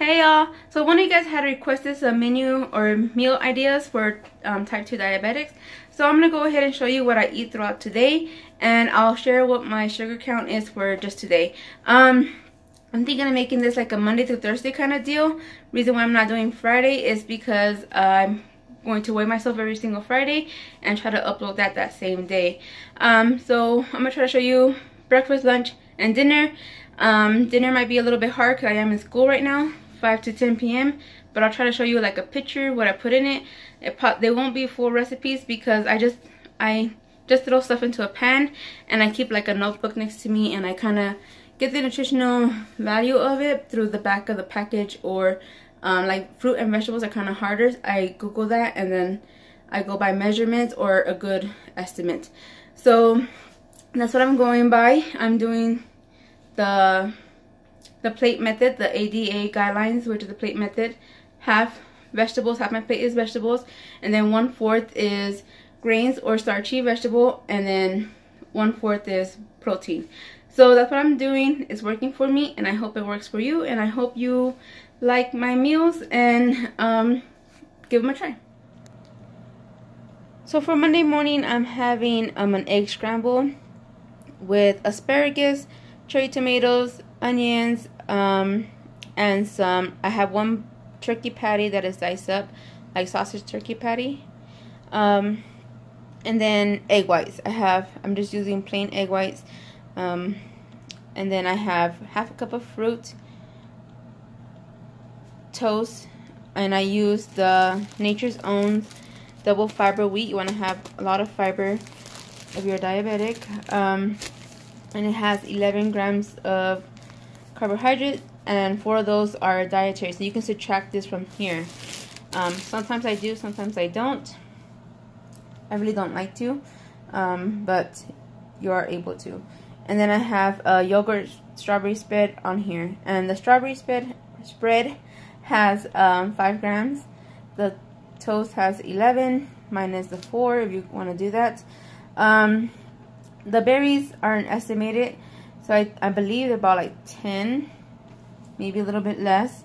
Hey y'all, so one of you guys had requested some menu or meal ideas for type 2 diabetics. So I'm going to go ahead and show you what I eat throughout today, and I'll share what my sugar count is for just today. I'm thinking of making this like a Monday through Thursday kind of deal. Reason why I'm not doing Friday is because I'm going to weigh myself every single Friday and try to upload that same day. So I'm going to try to show you breakfast, lunch, and dinner. Dinner might be a little bit hard because I am in school right now, 5 to 10 p.m. But I'll try to show you like a picture, what I put in it. They won't be full recipes because I just throw stuff into a pan and I keep like a notebook next to me, and I kind of get the nutritional value of it through the back of the package, or like fruit and vegetables are kind of harder. I Google that and then I go by measurements or a good estimate. So that's what I'm going by. I'm doing the plate method, the ADA guidelines, which is the plate method. Half vegetables, half my plate is vegetables, and then 1/4 is grains or starchy vegetable, and then 1/4 is protein. So that's what I'm doing. It's working for me, and I hope it works for you, and I hope you like my meals and give them a try. So for Monday morning, I'm having an egg scramble with asparagus, cherry tomatoes, onions, and some, I have one turkey patty that is diced up, like sausage turkey patty, and then egg whites. I'm just using plain egg whites, and then I have half a cup of fruit, toast, and I use the Nature's Own double fiber wheat. You want to have a lot of fiber if you're diabetic. And it has 11 grams of carbohydrate, and 4 of those are dietary, so you can subtract this from here. Sometimes I do, sometimes I don't. I really don't like to, but you are able to. And then I have a yogurt strawberry spread on here, and the strawberry spread has 5 grams. The toast has 11 minus the 4 if you want to do that. The berries aren't estimated, so I believe about like 10, maybe a little bit less.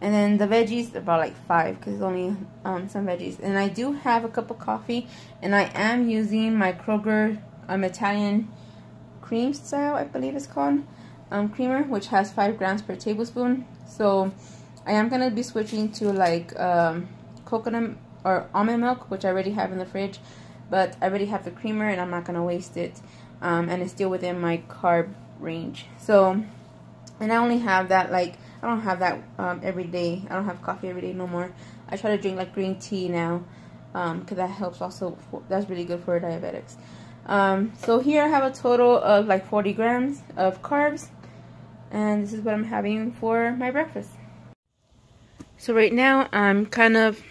And then the veggies about like 5, because it's only some veggies. And I do have a cup of coffee, and I am using my Kroger Italian cream style, I believe it's called, creamer, which has 5 grams per tablespoon. So I am going to be switching to like coconut or almond milk, which I already have in the fridge. But I already have the creamer, and I'm not going to waste it. And it's still within my carb range. So, and I only have that, like, I don't have that every day. I don't have coffee every day no more. I try to drink like green tea now, because that helps also. That's really good for diabetics. So here I have a total of like 40 grams of carbs. And this is what I'm having for my breakfast. So right now I'm kind of,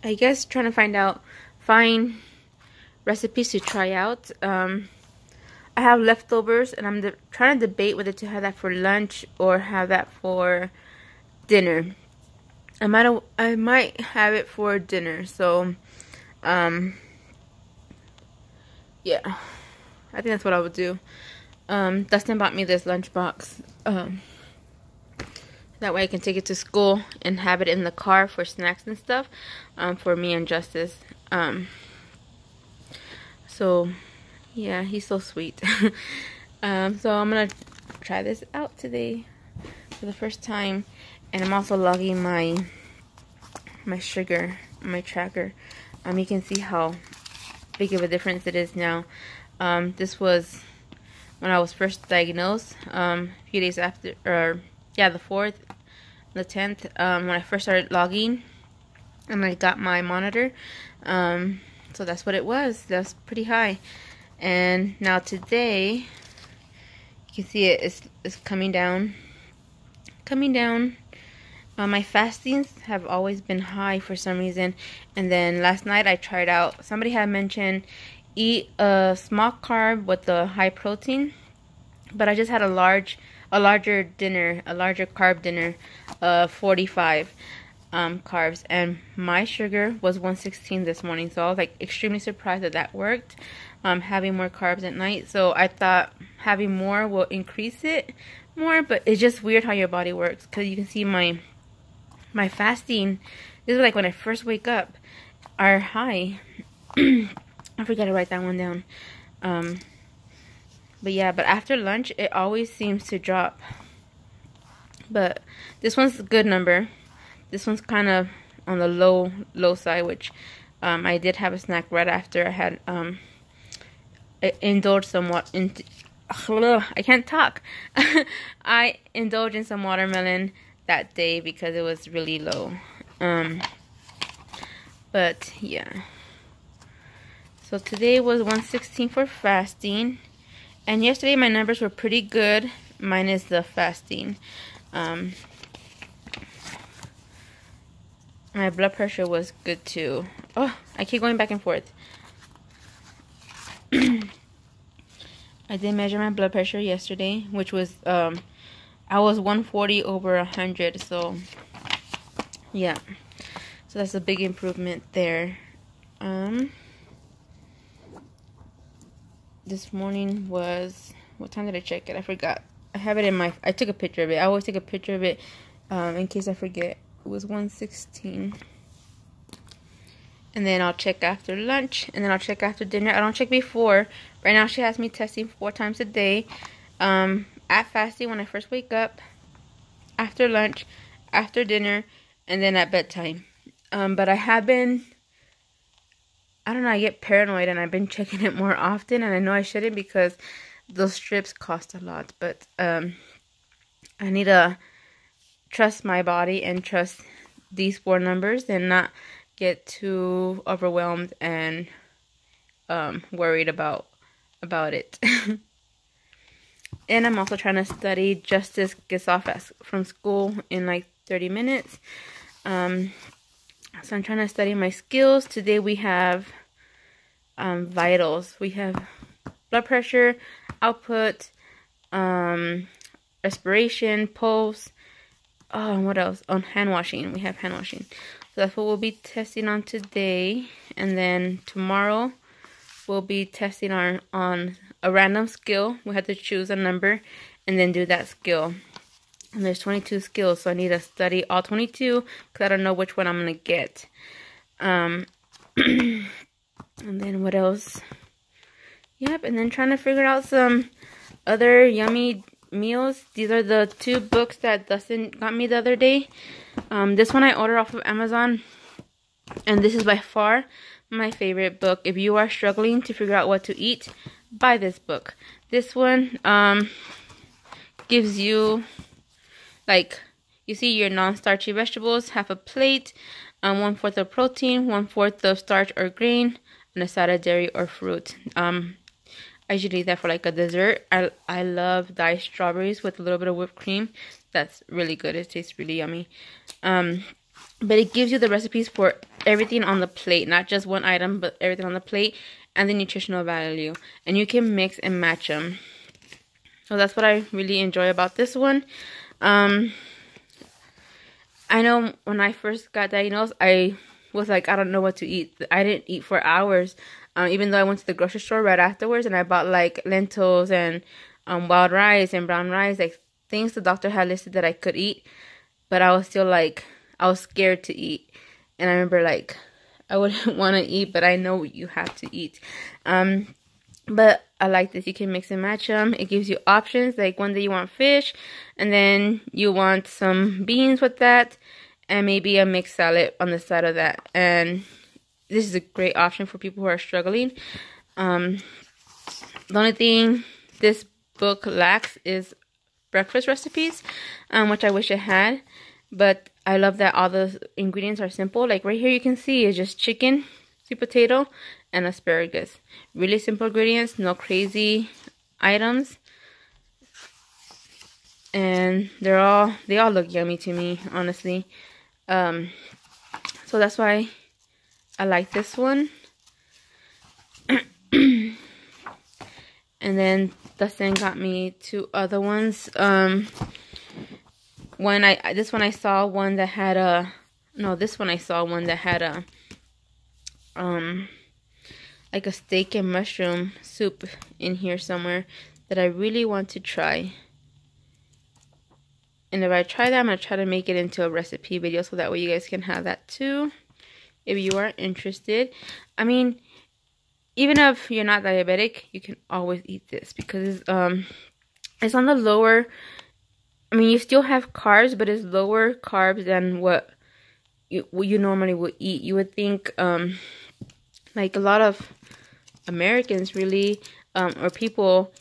I guess, trying to find recipes to try out. I have leftovers, and I'm trying to debate whether to have that for lunch or have that for dinner. I might have it for dinner. So yeah, I think that's what I would do. Dustin bought me this lunchbox. That way I can take it to school and have it in the car for snacks and stuff, for me and Justice. So yeah, he's so sweet. So I'm gonna try this out today for the first time, and I'm also logging my sugar, my tracker. You can see how big of a difference it is now. This was when I was first diagnosed, a few days after, or yeah, the 4th, the 10th, when I first started logging, and I got my monitor. So that's what it was. That's pretty high. And now today, you can see it's coming down. My fastings have always been high for some reason. And then last night I tried out, somebody had mentioned eat a small carb with the high protein. But I just had a larger dinner, a larger carb dinner, 45 carbs, and my sugar was 116 this morning. So I was like extremely surprised that worked. having more carbs at night. So I thought having more will increase it more, but it's just weird how your body works, because you can see my fasting, this is like when I first wake up, are high. I forgot to write that one down. But yeah, but after lunch it always seems to drop. But this one's a good number. This one's kind of on the low side, which I did have a snack right after I had indulged somewhat in. I can't talk. I indulged in some watermelon that day because it was really low. But yeah. So today was 116 for fasting, and yesterday my numbers were pretty good, minus the fasting. My blood pressure was good too. Oh, I keep going back and forth. I did measure my blood pressure yesterday, which was, I was 140 over 100, so, yeah. So that's a big improvement there. This morning was, what time did I check it? I forgot. I have it in my, I took a picture of it. I always take a picture of it, in case I forget. It was 116. And then I'll check after lunch, and then I'll check after dinner. I don't check before. Right now she has me testing 4 times a day. At fasting when I first wake up, after lunch, after dinner, and then at bedtime. But I have been, I don't know, I get paranoid and I've been checking it more often, and I know I shouldn't because those strips cost a lot. But I need to trust my body and trust these 4 numbers and not get too overwhelmed and worried about it. And I'm also trying to study. Justice gets off from school in like 30 minutes. So I'm trying to study my skills. Today we have vitals. We have blood pressure, output, respiration, pulse. Oh, and what else? On hand washing. We have hand washing. So that's what we'll be testing on today. And then tomorrow we'll be testing on a random skill. We have to choose a number and then do that skill. And there's 22 skills, so I need to study all 22 because I don't know which one I'm going to get. And then what else? Yep, and then trying to figure out some other yummy meals. These are the 2 books that Dustin got me the other day. This one I ordered off of Amazon, and this is by far my favorite book. If you are struggling to figure out what to eat, buy this book. This one gives you, like, you see your non-starchy vegetables, half a plate, 1/4 of protein, 1/4 of starch or grain, and a side of dairy or fruit. I usually eat that for like a dessert. I love diced strawberries with a little bit of whipped cream. That's really good. It tastes really yummy. But it gives you the recipes for everything on the plate, not just one item, but everything on the plate, and the nutritional value. And you can mix and match them. So that's what I really enjoy about this one. I know when I first got diagnosed, I was like, I don't know what to eat. I didn't eat for hours. Even though I went to the grocery store right afterwards, and I bought like lentils and wild rice and brown rice, like things the doctor had listed that I could eat, but I was still like, I was scared to eat. And I remember like, I wouldn't want to eat, but I know you have to eat. But I like this. You can mix and match them. It gives you options. Like one day you want fish, and then you want some beans with that, and maybe a mixed salad on the side of that. And this is a great option for people who are struggling. The only thing this book lacks is breakfast recipes, which I wish it had. But I love that all the ingredients are simple. Like right here you can see it's just chicken, sweet potato, and asparagus. Really simple ingredients, no crazy items. And they all look yummy to me, honestly. So that's why I like this one. And then Dustin got me 2 other ones. This one I saw one that had a, no, this one I saw one that had a, like a steak and mushroom soup in here somewhere that I really want to try. And if I try that, I'm going to try to make it into a recipe video so that way you guys can have that too, if you are interested. I mean, even if you're not diabetic, you can always eat this because it's on the lower, I mean, you still have carbs, but it's lower carbs than what you normally would eat. You would think, like a lot of Americans really, or people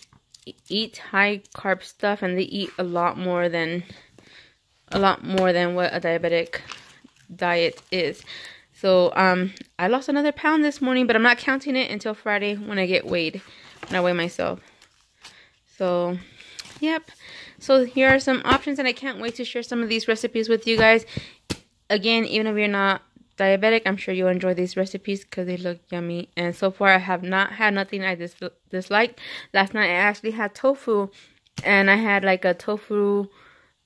eat high carb stuff, and they eat a lot more than what a diabetic diet is. So I lost another pound this morning, but I'm not counting it until Friday when I get weighed, when I weigh myself. So yep, so here are some options, and I can't wait to share some of these recipes with you guys. Again, even if you're not diabetic, I'm sure you'll enjoy these recipes because they look yummy. And so far I have not had nothing I disliked. Last night I actually had tofu, and I had like a tofu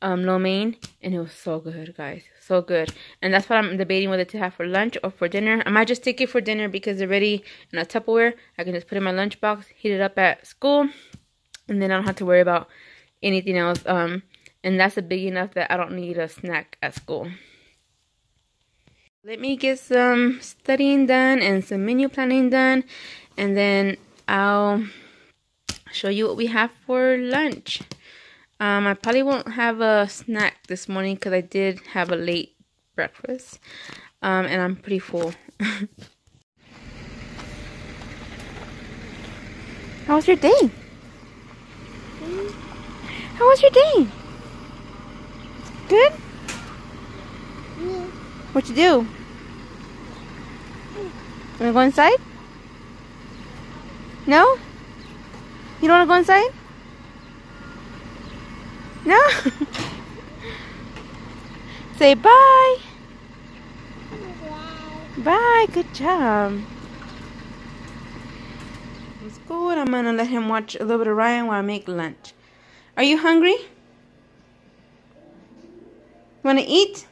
lo mein, and it was so good, guys, so good. And that's what I'm debating whether to have for lunch or for dinner. I might just take it for dinner because they're ready in a Tupperware. I can just put it in my lunchbox, heat it up at school, and then I don't have to worry about anything else. And that's a big enough that I don't need a snack at school. Let me get some studying done and some menu planning done, and then I'll show you what we have for lunch. I probably won't have a snack this morning because I did have a late breakfast, and I'm pretty full. How was your day? How was your day? Good? What you do? Wanna go inside? No? You don't wanna go inside? No? Say bye. Bye. Good job. Let's go, and I'm gonna let him watch a little bit of Ryan while I make lunch. Are you hungry? Wanna eat?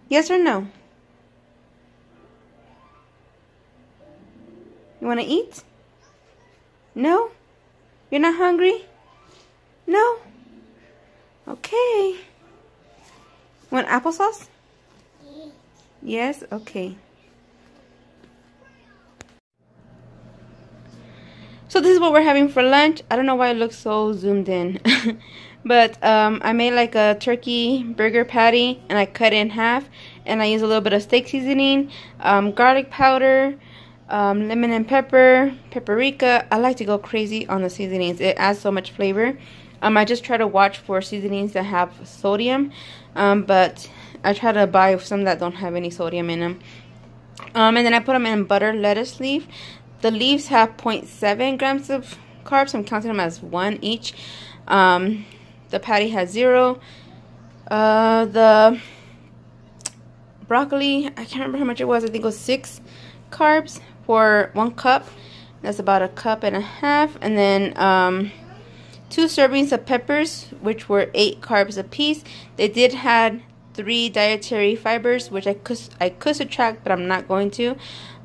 Yes or no? You wanna eat? No? You're not hungry? No? Okay. Want applesauce? Yes? Okay. So this is what we're having for lunch. I don't know why it looks so zoomed in. But I made like a turkey burger patty, and I cut it in half. And I use a little bit of steak seasoning, garlic powder, lemon and pepper, paprika. I like to go crazy on the seasonings. It adds so much flavor. I just try to watch for seasonings that have sodium, but I try to buy some that don't have any sodium in them. And then I put them in butter lettuce leaf. The leaves have 0.7 grams of carbs. I'm counting them as 1 each. The patty has 0. The broccoli, I can't remember how much it was. I think it was 6 carbs for 1 cup. That's about a cup and a half. And then 2 servings of peppers, which were 8 carbs a piece. They did have 3 dietary fibers, which I could subtract, but I'm not going to.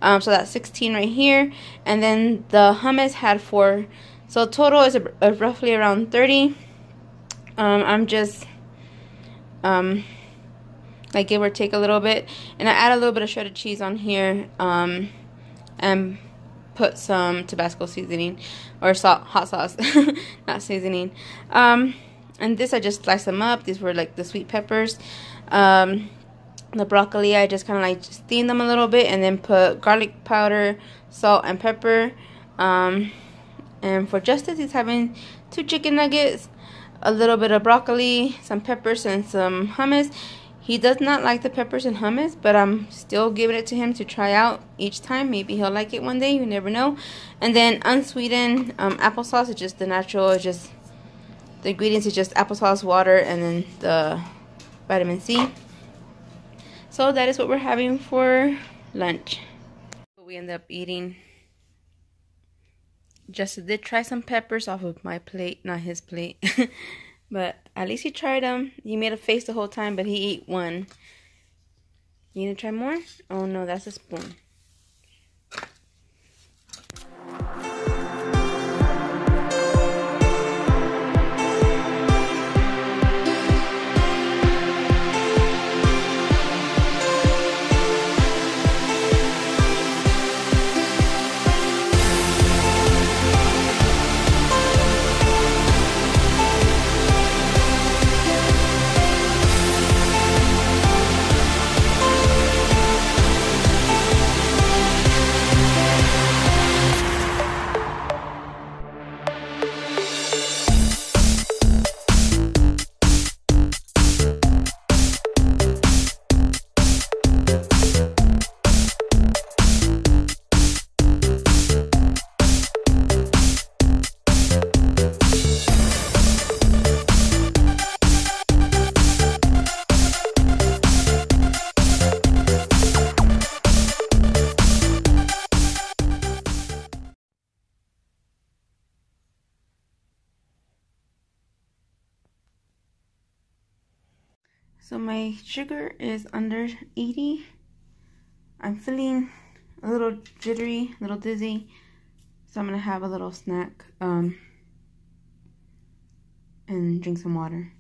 So that's 16 right here. And then the hummus had 4. So total is roughly around 30. I'm just like give or take a little bit. And I add a little bit of shredded cheese on here. And put some Tabasco seasoning or hot sauce, not seasoning. And this I just sliced them up. These were like the sweet peppers. The broccoli I just kind of like steamed them a little bit, and then put garlic powder, salt, and pepper. And for Justice, he's having 2 chicken nuggets, a little bit of broccoli, some peppers, and some hummus. He does not like the peppers and hummus, but I'm still giving it to him to try out each time. Maybe he'll like it one day. You never know. And then unsweetened applesauce. It's just the natural. It's just the ingredients is just applesauce, water, and then the vitamin C. So that is what we're having for lunch. We end up eating. Justin did try some peppers off of my plate, not his plate. But at least he tried them. He made a face the whole time, but he ate 1. You gonna try more? Oh no, that's a spoon. So my sugar is under 80. I'm feeling a little jittery, a little dizzy. So I'm gonna have a little snack and drink some water.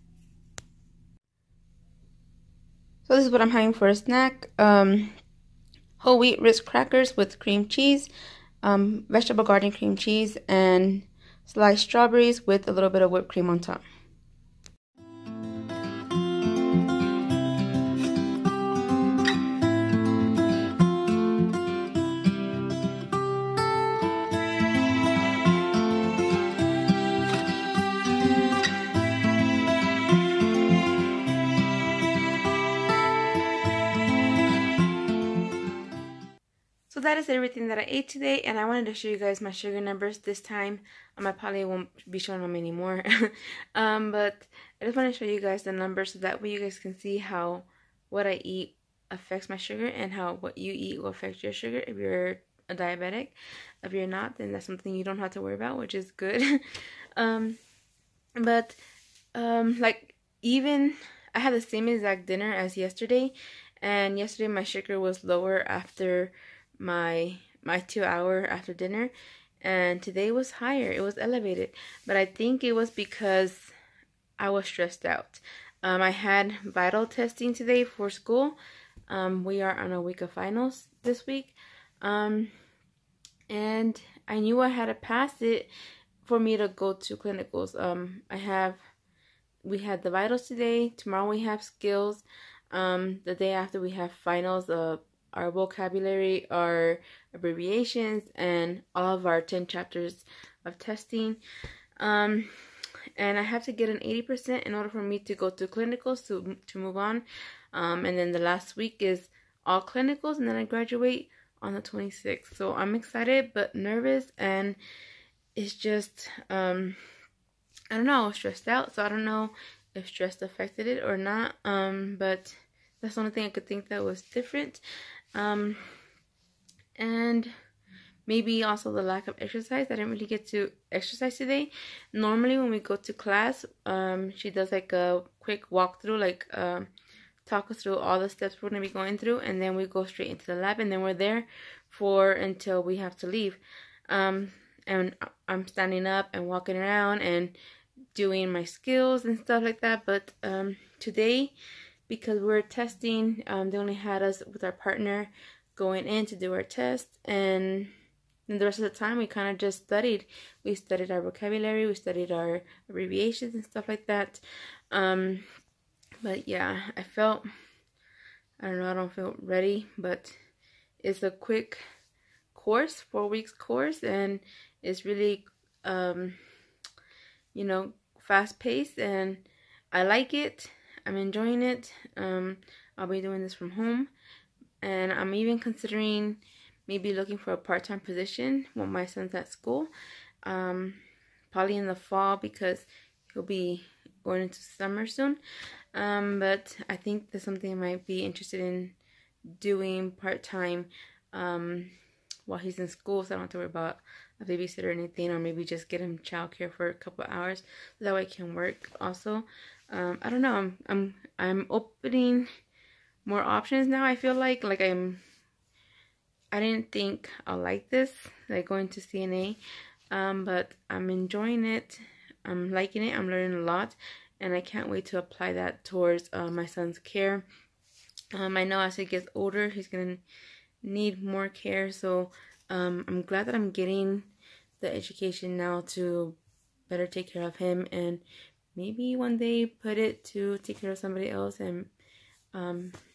So this is what I'm having for a snack. Whole wheat Ritz crackers with cream cheese, vegetable garden cream cheese, and sliced strawberries with a little bit of whipped cream on top. So that is everything that I ate today, and I wanted to show you guys my sugar numbers this time. I probably won't be showing them anymore. But I just want to show you guys the numbers so that way you guys can see how what I eat affects my sugar and how what you eat will affect your sugar if you're a diabetic. If you're not, then that's something you don't have to worry about, which is good. Like even I had the same exact dinner as yesterday, and yesterday my sugar was lower after my 2 hour after dinner, and today was higher. It was elevated, but I think it was because I was stressed out. I had vital testing today for school. We are on a week of finals this week, and I knew I had to pass it for me to go to clinicals. We had the vitals today. Tomorrow we have skills. The day after we have finals, our vocabulary, our abbreviations, and all of our 10 chapters of testing. And I have to get an 80% in order for me to go to clinicals to move on. And then the last week is all clinicals, and then I graduate on the 26th. So I'm excited but nervous, and it's just, I don't know, I was stressed out. So I don't know if stress affected it or not. But that's the only thing I could think that was different. And maybe also the lack of exercise. I didn't really get to exercise today. Normally when we go to class, she does like a quick walkthrough, like talk us through all the steps we're going to be going through, and then we go straight into the lab, and then we're there until we have to leave. And I'm standing up and walking around and doing my skills and stuff like that. But today, because we're testing, they only had us with our partner going in to do our test, and then the rest of the time we kind of just studied. We studied our vocabulary, we studied our abbreviations and stuff like that. But yeah, I don't feel ready, but it's a quick course, 4 weeks course, and it's really you know, fast paced, and I like it. I'm enjoying it. I'll be doing this from home, and I'm even considering maybe looking for a part-time position when my son's at school, probably in the fall, because he'll be going into summer soon. But I think that's something I might be interested in doing part-time while he's in school, so I don't have to worry about a babysitter or anything, or maybe just get him childcare for a couple hours so that way I can work also. I don't know, I'm opening more options now. I feel like I didn't think I'll like this, like going to CNA, but I'm enjoying it. I'm liking it. I'm learning a lot, and I can't wait to apply that towards my son's care. I know as he gets older, he's gonna need more care, so I'm glad that I'm getting the education now to better take care of him, and maybe one day put it to take care of somebody else, and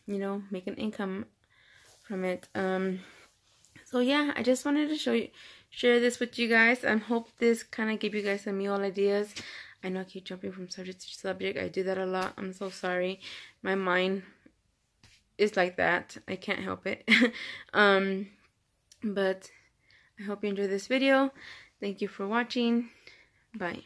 you know, make an income from it. So yeah, I just wanted to share this with you guys, and hope this kind of gave you guys some meal ideas. I know I keep jumping from subject to subject. I do that a lot. I'm so sorry. My mind is like that. I can't help it. But I hope you enjoyed this video. Thank you for watching. Bye.